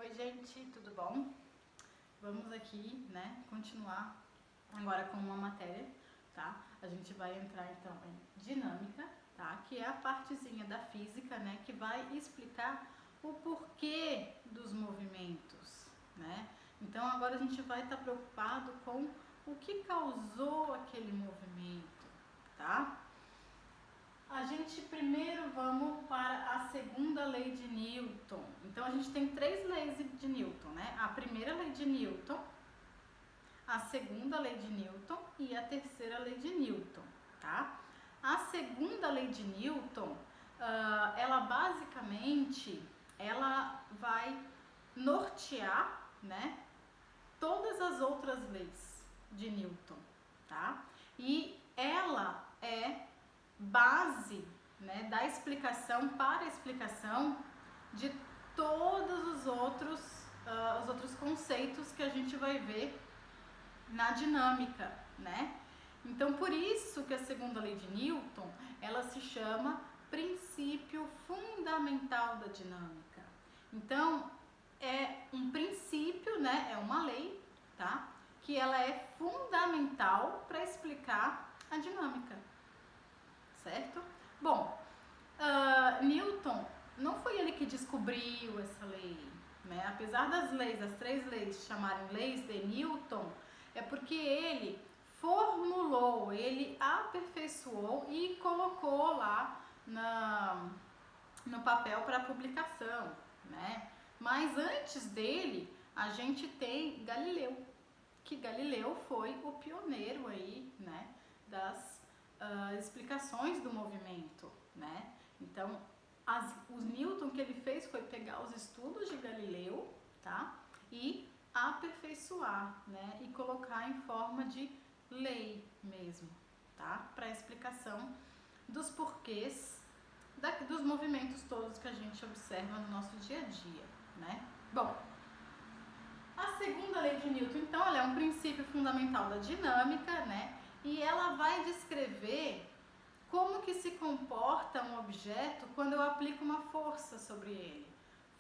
Oi gente, tudo bom? Vamos aqui, continuar agora com uma matéria, tá? A gente vai entrar então em dinâmica, tá? Que é a partezinha da física, que vai explicar o porquê dos movimentos, Então agora a gente vai estar preocupado com o que causou aquele movimento, tá? A gente primeiro vamos para a segunda lei de Newton. Então a gente tem três leis de Newton, A primeira lei de Newton, a segunda lei de Newton e a terceira lei de Newton, tá? A segunda lei de Newton, ela basicamente, ela vai nortear, todas as outras leis de Newton, tá? E ela é base, da explicação para a explicação de todos os outros conceitos que a gente vai ver na dinâmica, Então, por isso que a segunda lei de Newton, ela se chama princípio fundamental da dinâmica. Então, é um princípio, é uma lei, tá? Que ela é fundamental para explicar a dinâmica. Certo? Bom, Newton, não foi ele que descobriu essa lei, Apesar das leis, as três leis chamarem leis de Newton, é porque ele formulou, ele aperfeiçoou e colocou lá no papel para publicação, Mas antes dele, a gente tem Galileu, que Galileu foi o pioneiro aí, das explicações do movimento, Então, o Newton que ele fez foi pegar os estudos de Galileu, tá? E aperfeiçoar, e colocar em forma de lei mesmo, tá? Para explicação dos porquês dos movimentos todos que a gente observa no nosso dia a dia, Bom, a segunda lei de Newton, então, ela é um princípio fundamental da dinâmica, E ela vai descrever como que se comporta um objeto quando eu aplico uma força sobre ele.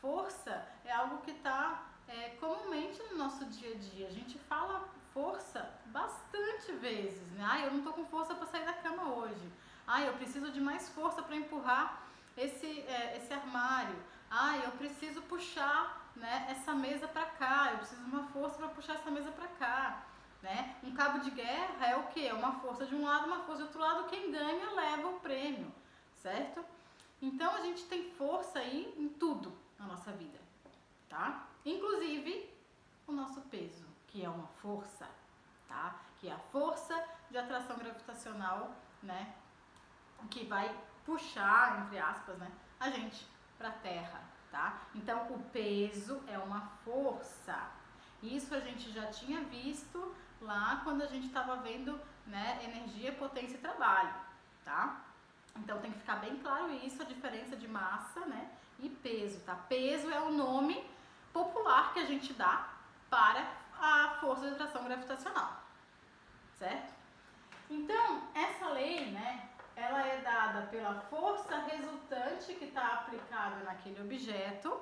Força é algo que está comumente no nosso dia a dia. A gente fala força bastante vezes, eu não estou com força para sair da cama hoje. Eu preciso de mais força para empurrar esse armário. Eu preciso puxar, essa mesa para cá. Eu preciso de uma força para puxar essa mesa para cá. Um cabo de guerra é o quê? É uma força de um lado, uma força do outro lado, quem ganha leva o prêmio, certo? Então a gente tem força aí em tudo na nossa vida, tá? Inclusive o nosso peso, que é uma força, tá? Que é a força de atração gravitacional, que vai puxar, entre aspas, a gente para a Terra, tá? Então o peso é uma força. Isso a gente já tinha visto lá quando a gente estava vendo, energia, potência e trabalho, tá? Então tem que ficar bem claro isso, a diferença de massa, e peso, tá? Peso é o nome popular que a gente dá para a força de atração gravitacional, certo? Então, essa lei, ela é dada pela força resultante que está aplicada naquele objeto,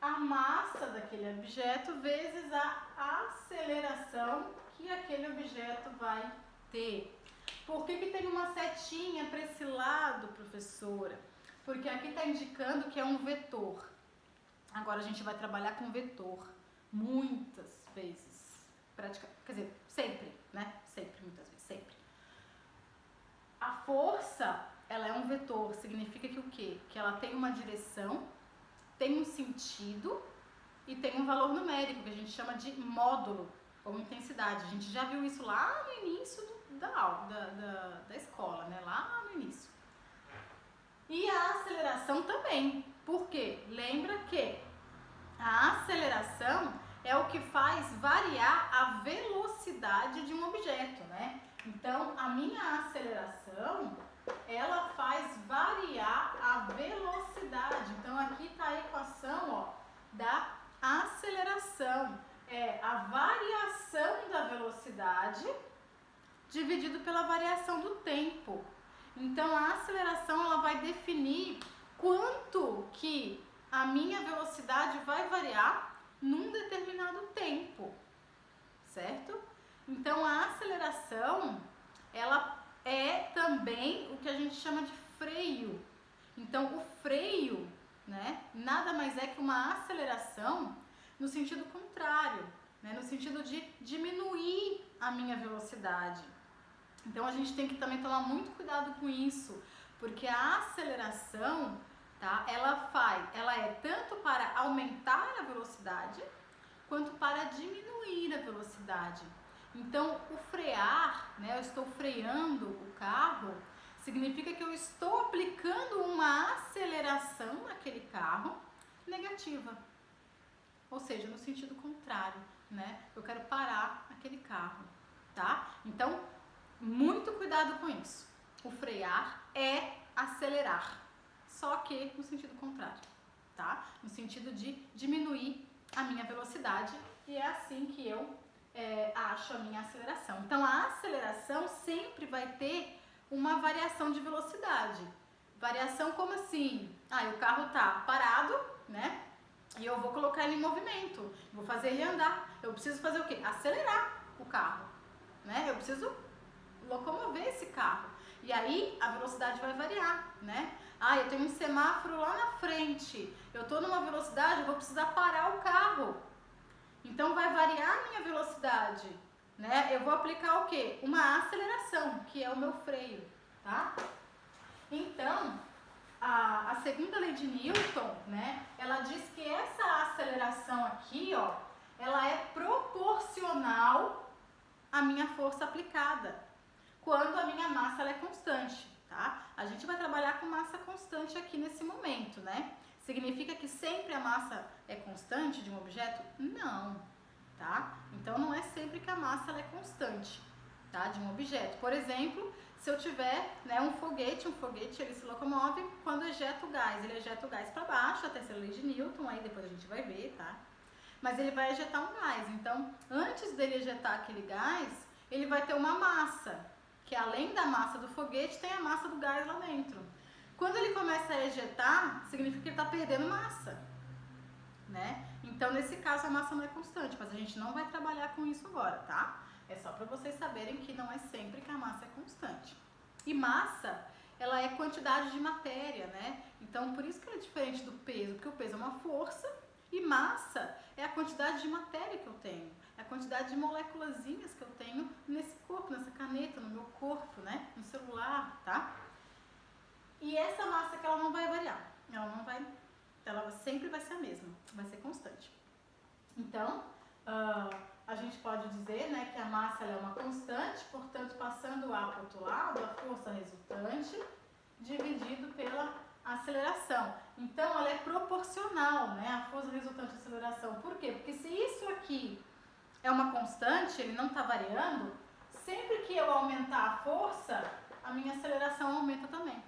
a massa daquele objeto vezes a aceleração que aquele objeto vai ter. Por que tem uma setinha para esse lado, professora? Porque aqui está indicando que é um vetor. Agora a gente vai trabalhar com vetor muitas vezes. Quer dizer, sempre, Sempre, muitas vezes, sempre. A força, ela é um vetor, significa que o quê? Que ela tem uma direção, tem um sentido e tem um valor numérico, que a gente chama de módulo ou intensidade. A gente já viu isso lá no início da aula, da escola, lá no início. E a aceleração também. Por quê? Lembra que a aceleração é o que faz variar a velocidade de um objeto, Então, a minha aceleração, ela faz variar a velocidade. Então, aqui está a equação, da aceleração. É a variação da velocidade dividido pela variação do tempo. Então, a aceleração, ela vai definir quanto que a minha velocidade vai variar num determinado tempo, certo? Então a aceleração, ela é também o que a gente chama de freio. Então o freio, né, nada mais é que uma aceleração no sentido contrário, né, no sentido de diminuir a minha velocidade. Então a gente tem que também tomar muito cuidado com isso, porque a aceleração, tá, ela é tanto para aumentar a velocidade quanto para diminuir a velocidade. Então o frear, né, eu estou freando o carro, significa que eu estou aplicando uma aceleração naquele carro negativa, ou seja, no sentido contrário, né? Eu quero parar aquele carro, tá? Então, muito cuidado com isso. O frear é acelerar, só que no sentido contrário, tá? No sentido de diminuir a minha velocidade, e é assim que eu acho a minha aceleração. Então, a aceleração sempre vai ter uma variação de velocidade. Variação como assim? O carro tá parado, né? E eu vou colocar ele em movimento, vou fazer ele andar. Eu preciso fazer o quê? Acelerar o carro, né? Eu preciso locomover esse carro. E aí a velocidade vai variar, né? Eu tenho um semáforo lá na frente. Eu tô numa velocidade, eu vou precisar parar o carro. Então vai variar a minha velocidade, né? Eu vou aplicar o quê? Uma aceleração, que é o meu freio, tá? Então, a segunda lei de Newton, né? Ela diz que essa aceleração aqui, ó, ela é proporcional à minha força aplicada, quando a minha massa ela é constante, tá? A gente vai trabalhar com massa constante aqui nesse momento, né? Significa que sempre a massa é constante de um objeto? Não, tá? Então não é sempre que a massa ela é constante, tá? De um objeto. Por exemplo, se eu tiver, né, um foguete ele se locomove quando ejeta o gás. Ele ejeta o gás para baixo, a terceira lei de Newton, aí depois a gente vai ver, tá? Mas ele vai ejetar um gás. Então, antes dele ejetar aquele gás, ele vai ter uma massa, que além da massa do foguete, tem a massa do gás lá dentro. Quando ele começa a ejetar, significa que ele está perdendo massa, né? Então, nesse caso, a massa não é constante, mas a gente não vai trabalhar com isso agora, tá? É só para vocês saberem que não é sempre que a massa é constante. E massa, ela é quantidade de matéria, né? Então, por isso que ela é diferente do peso, porque o peso é uma força e massa é a quantidade de matéria que eu tenho, é a quantidade de moléculazinhas que eu tenho nesse corpo, nessa caneta, no meu corpo, né? No celular, tá? E essa massa que ela não vai variar, ela sempre vai ser a mesma, vai ser constante. Então, a gente pode dizer, né, que a massa ela é uma constante, portanto, passando o A para o outro lado, a força resultante dividido pela aceleração. Então, ela é proporcional, né, a força resultante à aceleração. Por quê? Porque se isso aqui é uma constante, ele não está variando, sempre que eu aumentar a força, a minha aceleração aumenta também.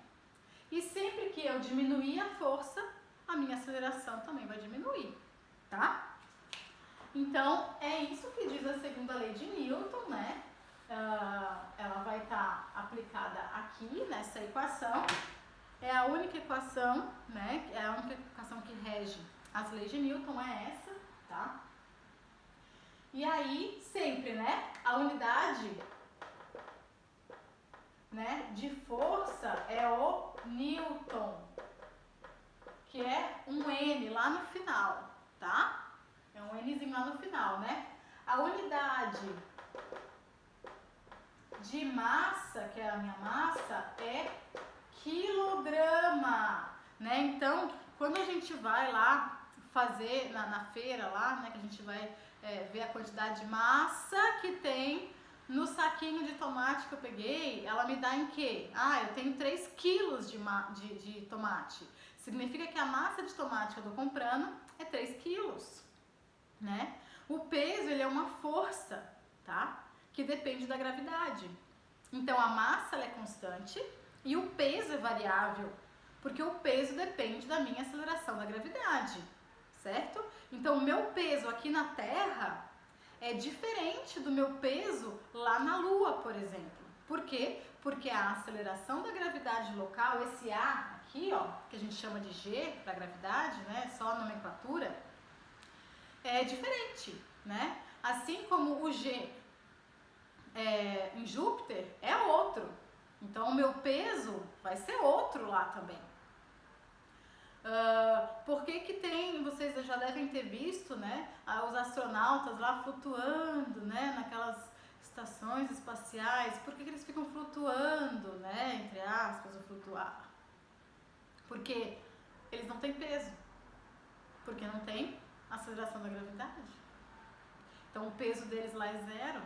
E sempre que eu diminuir a força, a minha aceleração também vai diminuir, tá? Então, é isso que diz a segunda lei de Newton, né? Ela vai estar aplicada aqui nessa equação. É a única equação, né? É a única equação que rege as leis de Newton, é essa, tá? E aí, sempre, né? A unidade, né, de força é o Newton, que é um N lá no final, tá? É um Nzinho lá no final, né? A unidade de massa, que é a minha massa, é quilograma, né? Então, quando a gente vai lá fazer na feira lá, né, que a gente vai ver a quantidade de massa que tem no saquinho de tomate que eu peguei, ela me dá em quê? Eu tenho 3 quilos de tomate. Significa que a massa de tomate que eu tô comprando é 3 quilos, né? O peso, ele é uma força, tá? Que depende da gravidade. Então, a massa, ela é constante e o peso é variável, porque o peso depende da minha aceleração da gravidade, certo? Então, o meu peso aqui na Terra é diferente do meu peso lá na Lua, por exemplo. Por quê? Porque a aceleração da gravidade local, esse A aqui, ó, que a gente chama de G para gravidade, né? Só a nomenclatura, é diferente, né? Assim como o G em Júpiter é outro. Então o meu peso vai ser outro lá também. Por que que tem, vocês já devem ter visto, né, os astronautas lá flutuando, né, naquelas estações espaciais, por que que eles ficam flutuando, né, entre aspas, o flutuar? Porque eles não têm peso, porque não tem aceleração da gravidade. Então o peso deles lá é zero.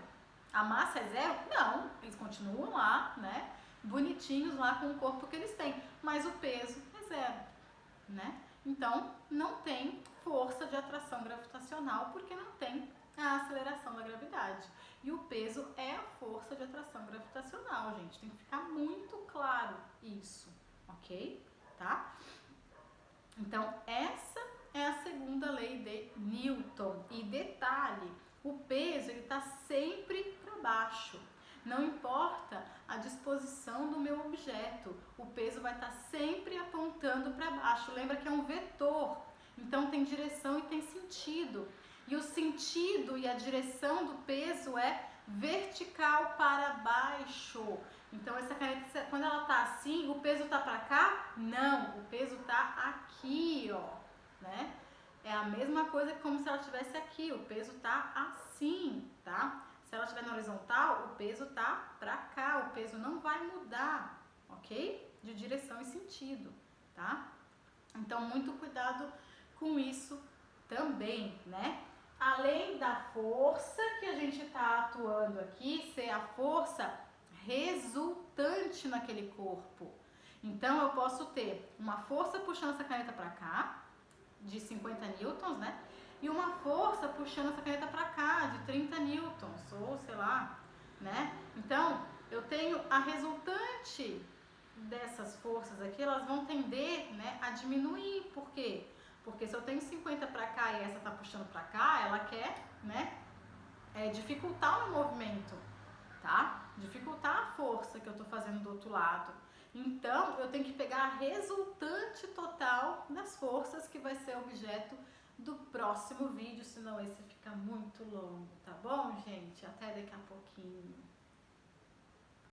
A massa é zero? Não, eles continuam lá, né, bonitinhos lá com o corpo que eles têm, mas o peso é zero, né? Então não tem força de atração gravitacional porque não tem a aceleração da gravidade. E o peso é a força de atração gravitacional, gente. Tem que ficar muito claro isso, ok? Tá? Então essa é a segunda lei de Newton. E detalhe, o peso ele está sempre para baixo. Não importa a disposição do meu objeto, o peso vai estar sempre apontando para baixo. Lembra que é um vetor, então tem direção e tem sentido. E o sentido e a direção do peso é vertical para baixo. Então essa caneta, quando ela está assim, o peso está para cá? Não, o peso está aqui, ó, né? É a mesma coisa como se ela estivesse aqui, o peso está assim, tá? Se ela estiver na horizontal, o peso tá pra cá, o peso não vai mudar, ok? De direção e sentido, tá? Então, muito cuidado com isso também, né? Além da força que a gente tá atuando aqui, ser a força resultante naquele corpo. Então, eu posso ter uma força puxando essa caneta pra cá, de 50 newtons, né? E uma força puxando essa caneta para cá, de 30 newtons, ou sei lá, né? Então, eu tenho a resultante dessas forças aqui, elas vão tender, né, a diminuir. Por quê? Porque se eu tenho 50 para cá e essa tá puxando para cá, ela quer, né, dificultar o movimento, tá? Dificultar a força que eu tô fazendo do outro lado. Então, eu tenho que pegar a resultante total das forças que vai ser objeto do próximo vídeo, senão esse fica muito longo, tá bom, gente? Até daqui a pouquinho.